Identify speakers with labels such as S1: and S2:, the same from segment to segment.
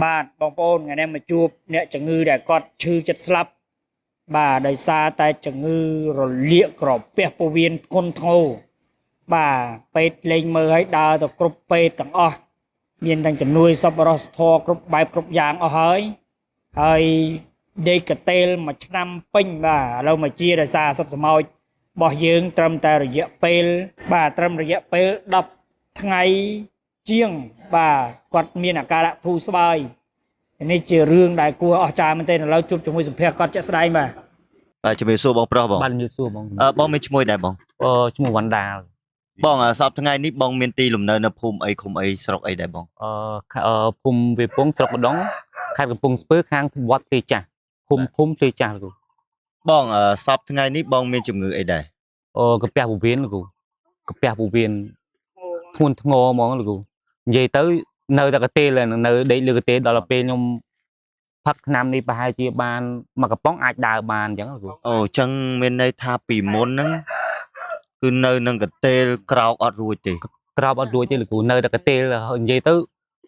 S1: បាទបងប្អូនថ្ងៃនេះមកជួបអ្នកជំងឺដែលគាត់ឈឺចិត្តស្លាប់បាទដោយសារតែជំងឺរលាកក្រពះពោះវៀនធ្ងន់ធ្ងរបាទពេទ្យលេងមើលឲ្យដើរទៅគ្រប់ពេទ្យទាំងអស់មានទាំងជំនួយសប្បុរសធម៌គ្រប់បែបគ្រប់យ៉ាងអស់ហើយដេកកតេលមួយឆ្នាំពេញបាទឥឡូវមកជាដោយសារសុទ្ធសមោចរបស់យើងត្រឹមតែរយៈពេលបាទត្រឹមរយៈពេល10ថ្ងៃជាងបាទគាត់មានអាការៈធូរស្បើយនេះជារឿងដែលគួរអស្ចារ្យមែនទែនឥឡូវជួបជាមួយសម្ភារគាត់ជាក់ស្ដែងបាទ
S2: ជំរាបសួរបងប្រុសបង
S3: បាទជំរាបសួរបង
S2: បងមានឈ្មោះដែរបង
S3: ឈ្មោះវណ្ណដា
S2: បងសប្តាហ៍ថ្ងៃនេះបងមានទីលំនៅនៅភូមិអីឃុំអីស្រុកអីដែរបង
S3: ភូមិវាពងស្រុកម្ដងខេត្តកំពង់ស្ពឺខាងវត្តទេចាស់ភូមិទេចាស់លោក
S2: បងសប្តាហ៍ថ្ងៃនេះបងមានជំងឺអីដែរ
S3: កាពះពោះវៀនលោកកាពះពោះវៀនធ្ងន់ធ្ងរហ្មងលោកនិយាយទៅនៅតែកទេលនៅដេកលើកទេលដល់ពេលខ្ញុំផឹកថ្នាំនេះប្រហែលជាបានមួយកំប៉ុងអាចដើរបានអញ្ចឹងលោក
S2: អញ្ចឹងមានន័យថាពីមុនហ្នឹងគឺនៅនឹងកទេលក្រោកអត់រួចទេ
S3: ក្រោកអត់រួចទេលោកនៅតែកទេលនិយាយទៅ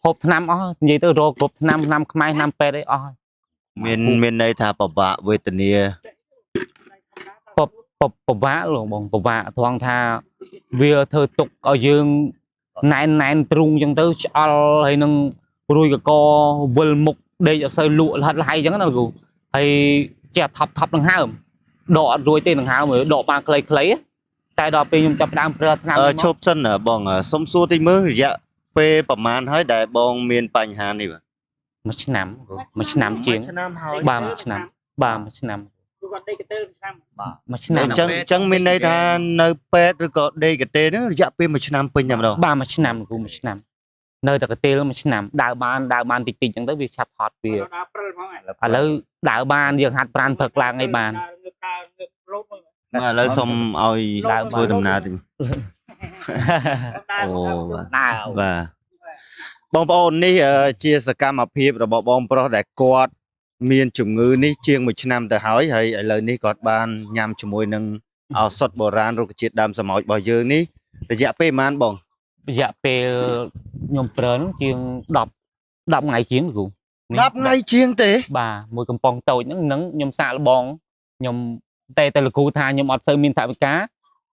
S3: ហូបថ្នាំអស់និយាយទៅរកគ្រប់ថ្នាំខ្មែរថ្នាំពេទ្យអីអស់
S2: មានន័យថាពិបាកវេទនា
S3: ពិបាកលោកបងពិបាកត្រង់ថាវាធ្វើទុកឲ្យយើងណែនទ្រូងអញ្ចឹងទៅឆ្អល់ហើយនឹងរួយកកវិលមុខដេកអត់សូវលក់លហិតលហៃអញ្ចឹងណាលោកហើយចេះថប់នឹងហើមដកអត់រួចទេនឹងហើមដកបានខ្លីតែដល់ពេលខ្ញុំចាប់ដើមប្រើថ្នាំ
S2: ឈប់សិនបងសុំសួរតិចមើលរយៈពេលប្រហែលហើយដែលបងមានបញ្ហានេះបាទ
S3: មួយឆ្នាំជាងបាទមួយឆ្នាំ
S1: គឺគាត់ដេកកតេលឆ្នាំ
S3: មួយឆ្នាំ
S2: អញ្ចឹងមានន័យថានៅពេទ្យឬក៏ដេកកតេលហ្នឹងរយៈពេលមួយឆ្នាំពេញតែម្ដង
S3: បាទមួយឆ្នាំគ្រូមួយឆ្នាំនៅតែកតេលមួយឆ្នាំដើរបានតិចអញ្ចឹងទៅវាឆាប់ហត់វាឥឡូវដើរបានយើងហាត់ប្រាណព្រឹកឡើងអីបាន
S2: ឥឡូវសុំឲ្យធ្វើដំណើរតិចបាទបងប្អូននេះជាសកម្មភាពរបស់បងប្រុសដែលគាត់មានជំងឺនេះជាង1ឆ្នាំទៅហើយឥឡូវនេះគាត់បានញ៉ាំជាមួយនឹងឱសថបុរាណរុក្ខជាតិដើមសម្ោចរបស់យើងនេះរយៈពេលប៉ុន្មានបង
S3: រយៈពេលខ្ញុំប្រើនឹងជាង10ថ្ងៃជាងគ្រូ
S2: 10ថ្ងៃជាងទេ
S3: បាទមួយកំប៉ុងតូចហ្នឹងខ្ញុំសាកល្បងខ្ញុំតែលោកគ្រូថាខ្ញុំអត់សូវមានថវិកា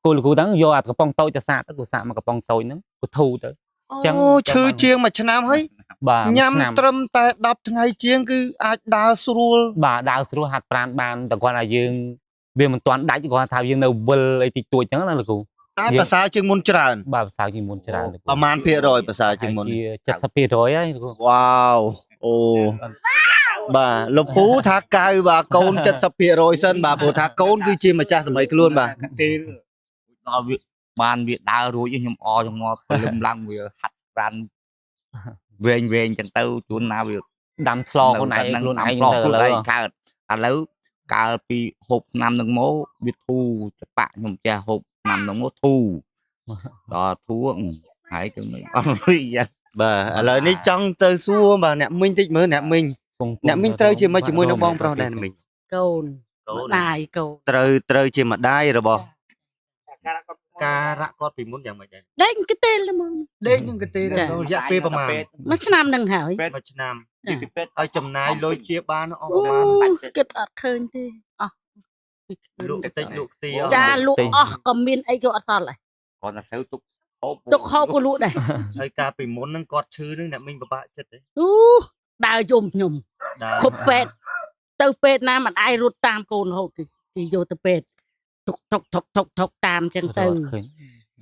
S3: គោលលោកគ្រូហ្នឹងយកអាកំប៉ុងតូចទៅសាកទៅគូសាកមកកំប៉ុងតូចហ្នឹងគូធូទៅ
S2: អញ្ចឹងឈឺជាង1ឆ្នាំហើយ
S3: បាទ
S2: ញ៉ាំត្រឹមតែ10ថ្ងៃជាងគឺអាចដើរស្រួល
S3: បាទដើរស្រួលហាត់ប្រាណបានតែគាត់ថាយើងវាមិនទាន់ដាច់គាត់ថាយើងនៅវិលអីតិចតួចអញ្ចឹងណាលោកគ្រូ
S2: តែភាសាជាងមុនច្រើន
S3: បាទភាសាជាងមុនច្រើន
S2: ប្រហែលភាគរយភាសាជាងមុន
S3: ជា70%ហើយ
S2: វ៉ាវអូបាទលោកពូថាកៅបាទកូន70%សិនបាទព្រោះថាកូនគឺជាម្ចាស់សម័យខ្លួនបាទ
S4: ដល់វាបានវាដើររួចខ្ញុំអចង្មត់ព្រលឹមឡើងវាហាត់ប្រាណវែងចឹងទៅជួនណាវា
S3: ដាំស្លខ្លួនឯងទៅ
S4: ឥឡូវកើតឥឡូវកាលពីហូបឆ្នាំនឹងមកវាធូរចបាក់ខ្ញុំចេះហូបឆ្នាំនឹងមកធូរដល់ធូរហើយគឺមិនអត់វិញ
S2: បាទឥឡូវនេះចង់ទៅសួរបាទអ្នកមីងតិចមើលអ្នកមីងត្រូវជាមួយនឹងបងប្រុសដែរមីង
S5: កូនម្ដាយកូន
S2: ត្រូវជាម្ដាយរបស់ការៈគាត់ពីមុនយ៉ាងម៉េចដែរ
S5: ដេកកតេលហ្មង
S2: ដេកនឹងកតេលរយៈពេលប្រហែល
S5: មួយឆ្នាំនឹងហើយ
S2: មួយឆ្នាំហើយចំណាយលុយជាបានអស់
S5: ប្រហែលគិតអត់ឃើញទេអស់
S2: លក់តិចលក់ខ្ទី
S5: ចាលក់អស់ក៏មានអីក៏អត់សល់ដែរ
S4: គាត់តែទៅ
S5: ទុកហូបក៏លក់ដែរ
S2: ហើយកាលពីមុនហ្នឹងគាត់ឈឺហ្នឹងអ្នកមីងពិបាកចិត្តទេ
S5: ដើរយំខ្ញុំខុបពេទ្យទៅពេទ្យណាមិនអាយរត់តាមកូនរហូតគេយកទៅពេទ្យទុកតាមចឹងទៅ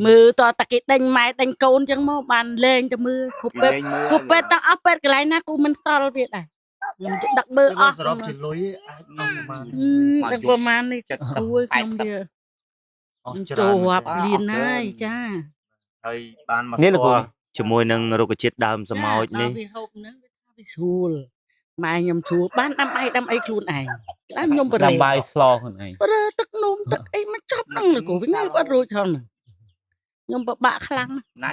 S5: មើលតតាគេដេញម៉ែដេញកូនចឹងមកបានលេងទៅមើលខុបពេទ្យទាំងអស់ពេទ្យកន្លែងណាគូមិនសល់ទៀតដែរខ្ញុំដឹកមើលអស់
S2: សរុបជាលុយអាចអស់
S5: ប្រហែលនេះគួយខ្ញុំវាចូលរាប់លានហើយចា
S2: ហើយបានមកស្គាល់ជាមួយនឹងរុក្ខជាតិដើមសម្ោចនេះ
S5: វាហូបនឹងវាថាវាស្រួលម៉ែខ្ញុំស្រួលបានដាំអីខ្លួនឯងខ្ញុំបរិយ
S3: ដាំបាយស្លខ្លួនឯង
S5: រើទឹកនំទឹកអីមកចប់ហ្នឹងលោកគ្រូវិញអត់រួចហ្នឹងខ្ញុំពិបាកខ្លាំង
S4: ណា